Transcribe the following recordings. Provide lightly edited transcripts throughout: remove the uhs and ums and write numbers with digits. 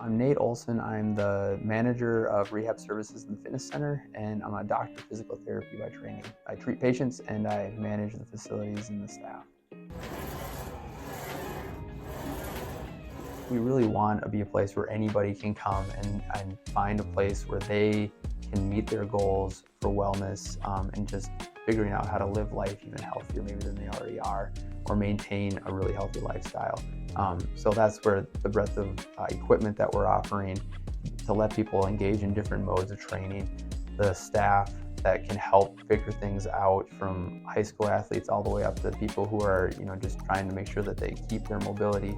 I'm Nate Olson. I'm the manager of rehab services in the fitness center, and I'm a doctor of physical therapy by training. I treat patients and I manage the facilities and the staff. We really want to be a place where anybody can come and find a place where they can meet their goals for wellness and just figuring out how to live life even healthier maybe than they already are, or maintain a really healthy lifestyle. So that's where the breadth of equipment that we're offering to let people engage in different modes of training, the staff that can help figure things out, from high school athletes all the way up to people who are just trying to make sure that they keep their mobility.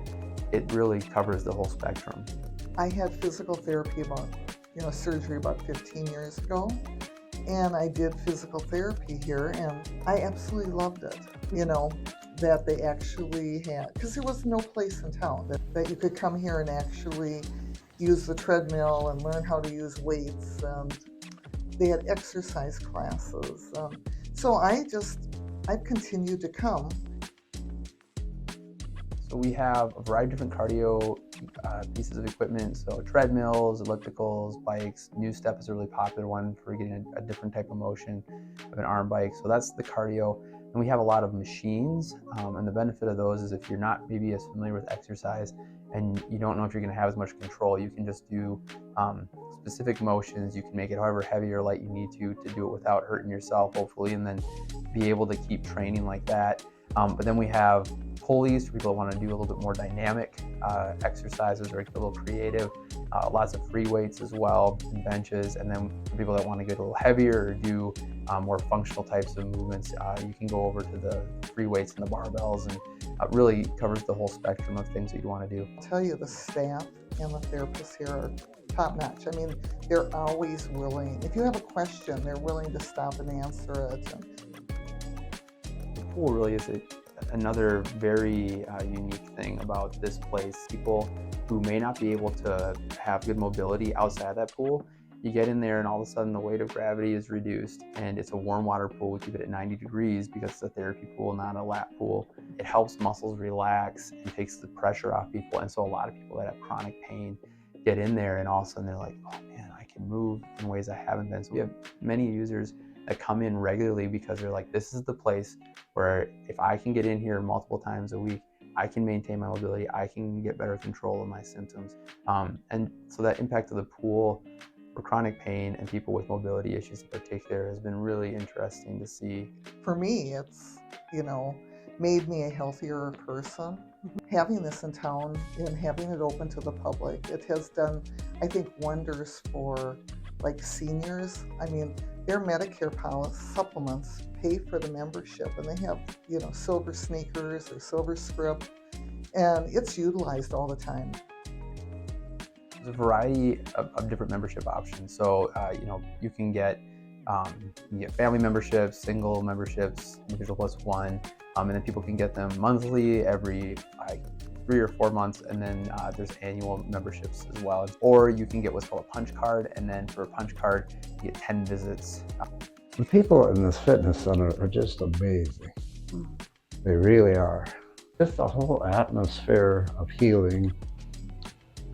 It really covers the whole spectrum. I had physical therapy surgery about 15 years ago, and I did physical therapy here, and I absolutely loved it. That they actually had, because there was no place in town that you could come here and actually use the treadmill and learn how to use weights, and they had exercise classes. So I've continued to come. So we have a variety of different cardio pieces of equipment, so treadmills, ellipticals, bikes. New Step is a really popular one for getting a different type of motion of an arm bike. So that's the cardio. And we have a lot of machines, and the benefit of those is if you're not maybe as familiar with exercise and you don't know if you're going to have as much control, you can just do specific motions. You can make it however heavy or light you need to do it without hurting yourself, hopefully, and then be able to keep training like that. But then we have pulleys for people that want to do a little bit more dynamic exercises or get a little creative. Lots of free weights as well, and benches. And then for people that want to get a little heavier or do more functional types of movements, you can go over to the free weights and the barbells, and really covers the whole spectrum of things that you want to do. I'll tell you, the staff and the therapists here are top notch. I mean, they're always willing. If you have a question, they're willing to stop and answer it. The pool really is another very unique thing about this place. People who may not be able to have good mobility outside that pool, you get in there and all of a sudden the weight of gravity is reduced, and it's a warm water pool. We keep it at 90 degrees because it's a therapy pool, not a lap pool. It helps muscles relax and takes the pressure off people. And so a lot of people that have chronic pain get in there and all of a sudden they're like, oh man, I can move in ways I haven't been. So we have many users that come in regularly because they're like, this is the place where if I can get in here multiple times a week, I can maintain my mobility, I can get better control of my symptoms. And so that impact of the pool for chronic pain and people with mobility issues in particular has been really interesting to see. For me, it's, made me a healthier person. Having this in town and having it open to the public, it has done, I think, wonders for seniors. I mean, their Medicare supplements pay for the membership, and they have, silver sneakers or silver script, and it's utilized all the time. There's a variety of different membership options. So, you can get family memberships, single memberships, individual plus one, and then people can get them monthly, every 3 or 4 months, and then there's annual memberships as well. Or you can get what's called a punch card, and then for a punch card, you get 10 visits. The people in this fitness center are just amazing. They really are. Just the whole atmosphere of healing,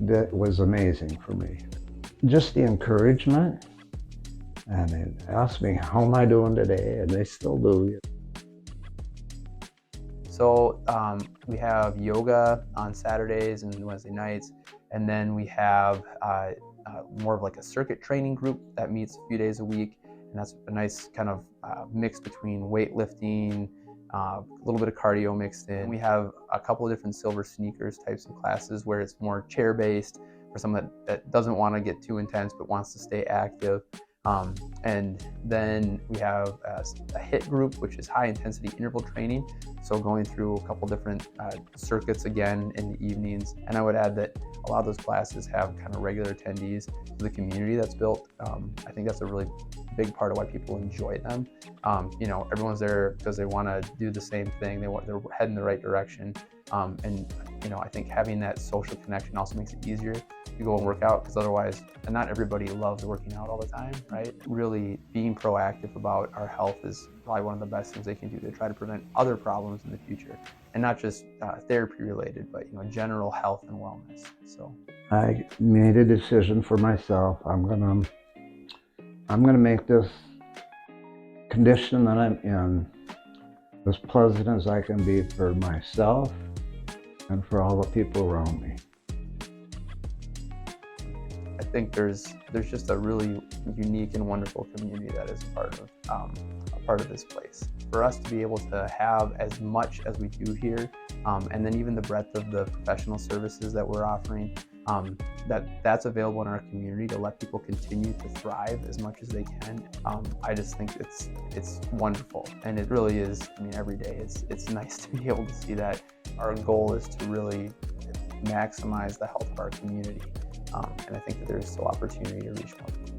that was amazing for me. Just the encouragement, and they asked me, how am I doing today? And they still do. So we have yoga on Saturdays and Wednesday nights, and then we have more of a circuit training group that meets a few days a week, and that's a nice kind of mix between weightlifting, a little bit of cardio mixed in. We have a couple of different silver sneakers types of classes where it's more chair-based for someone that doesn't want to get too intense but wants to stay active. And then we have a HIIT group, which is high intensity interval training. So going through a couple different circuits again in the evenings. And I would add that a lot of those classes have kind of regular attendees to the community that's built. I think that's a really big part of why people enjoy them. Everyone's there because they want to do the same thing. They're heading the right direction. And I think having that social connection also makes it easier to go and work out, because otherwise, and not everybody loves working out all the time, right? Really being proactive about our health is probably one of the best things they can do to try to prevent other problems in the future. and not just therapy related, but general health and wellness. So I made a decision for myself. I'm gonna make this condition that I'm in as pleasant as I can be for myself and for all the people around me. I think there's just a really unique and wonderful community that is a part of this place. For us to be able to have as much as we do here, and then even the breadth of the professional services that we're offering, that's available in our community to let people continue to thrive as much as they can. I just think it's wonderful, and it really is. I mean, every day it's nice to be able to see that. Our goal is to really maximize the health of our community, and I think that there's still opportunity to reach more people.